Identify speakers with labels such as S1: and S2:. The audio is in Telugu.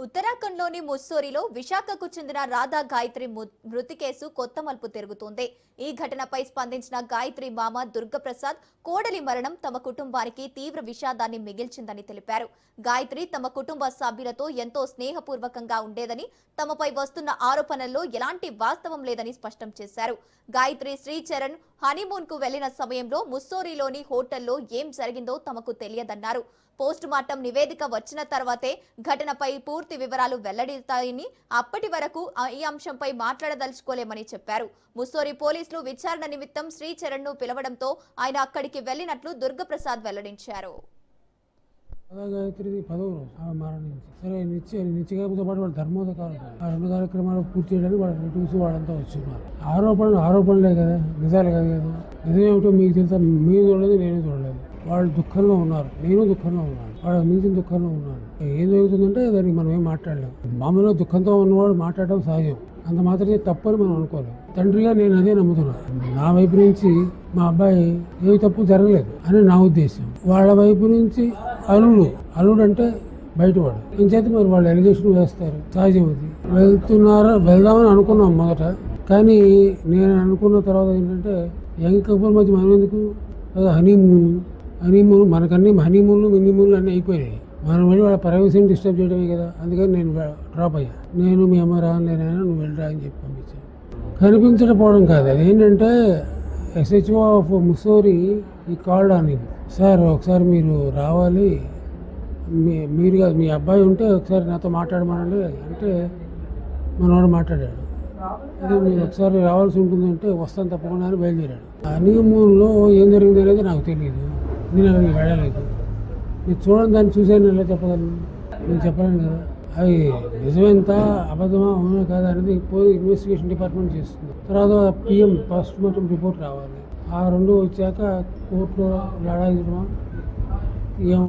S1: ఉత్తరాఖండ్లోని ముస్సోరిలో విశాఖకు చెందిన రాధా గాయత్రి మృతి కేసు కొత్త మలుపు తిరుగుతోంది. ఈ ఘటనపై స్పందించిన గాయత్రి మామ దుర్గప్రసాద్ కోడలి మరణం తమ కుటుంబానికి తీవ్ర విషాదాన్ని మిగిల్చిందని తెలిపారు. గాయత్రి తమ కుటుంబ సభ్యులతో ఎంతో స్నేహపూర్వకంగా ఉండేదని, తమపై వస్తున్న ఆరోపణల్లో ఎలాంటి వాస్తవం లేదని స్పష్టం చేశారు. గాయత్రి శ్రీచరణ్ హనీమూన్ కు వెళ్లిన సమయంలో ముస్సోరిలోని హోటల్లో ఏం జరిగిందో తమకు తెలియదన్నారు. పోస్ట్ మార్టం నివేదిక వచ్చిన తర్వాతే ఘటనపై పూర్తి వివరాలు వెల్లడిస్తాయని, అప్పటి వరకు ఈ అంశంపై మాట్లాడదలుచుకోలేమని చెప్పారు. ముస్సోరి పోలీసులు విచారణ నిమిత్తం శ్రీచరణ్ ను పిలవడంతో ఆయన అక్కడికి వెళ్లినట్లు దుర్గప్రసాద్ వెల్లడించారు.
S2: గాయత్రిది 10వ రోజు ఆమె మరణించి సరే నిత్యకాలతో పాటు వాళ్ళ ధర్మోదకాలు ఆ రెండు కార్యక్రమాలు పూర్తి చేయడానికి వాళ్ళ రిలేటివ్స్ వాళ్ళంతా వచ్చున్నారు. ఆరోపణలే కదా, నిజాలు కాదు కదా. నిజమేమిటో మీకు తెలుసా? మీరు చూడలేదు, నేను చూడలేదు. వాళ్ళు దుఃఖంలో ఉన్నారు, నేను దుఃఖంలో ఉన్నాను, వాళ్ళకి మించిన దుఃఖంలో ఉన్నాను. ఏం జరుగుతుందంటే దానికి మనం ఏం మాట్లాడలేము. మామూలుగా దుఃఖంతో ఉన్నవాడు మాట్లాడడం సహజం, అంత మాత్రమే తప్పని మనం అనుకోలేదు. తండ్రిగా నేను అదే నమ్ముతున్నాను. నా వైపు నుంచి మా అబ్బాయి ఏ తప్పు జరగలేదు అని నా ఉద్దేశం. వాళ్ళ వైపు నుంచి అల్లుడు అంటే బయటవాడు ఇంచేత మరి వాళ్ళు ఎలిగేషన్ వేస్తారు, సహజం. అది వెళ్దామని అనుకున్నాం మొదట, కానీ నేను అనుకున్న తర్వాత ఏంటంటే యంగ్ కపుల్ మధ్య మనం ఎందుకు హనీమూన్ మనకన్నీ హనీమూన్లు మిన్నీమూన్లు అన్నీ అయిపోయాయి. మనం వెళ్ళి వాళ్ళ ప్రైవసీని డిస్టర్బ్ చేయడమే కదా. అందుకని నేను డ్రాప్ అయ్యా. నేను మీ అమ్మ రాలేనైనా నువ్వు వెళ్ళరా అని చెప్పి పంపించాను. కనిపించకపోవడం కాదు, అదేంటంటే SHO ఆఫ్ ముస్సోరి ఈ కాల్డ్ అని, సార్ ఒకసారి మీరు రావాలి, మీరు కాదు మీ అబ్బాయి ఉంటే ఒకసారి నాతో మాట్లాడమనండి అంటే మనవాడు మాట్లాడాడు. అదే మీరు ఒకసారి రావాల్సి ఉంటుందంటే వస్తాను తప్పకుండా అని బయలుదేరాడు. హనీమూన్లో ఏం జరిగింది అనేది నాకు తెలియదు, నేను అక్కడికి వెళ్ళలేదు. నేను చూడండి దాన్ని చూసాను ఎలా చెప్పగలను? నేను చెప్పలేను కదా. అవి నిజమెంత అబద్ధమా అవునా కాదా అనేది ఇన్వెస్టిగేషన్ డిపార్ట్మెంట్ చేస్తుంది. తర్వాత PM పోస్ట్ మార్టం రిపోర్ట్ రావాలి. ఆ రెండు వచ్చాక కోర్టులో లడాయించడమా ఏం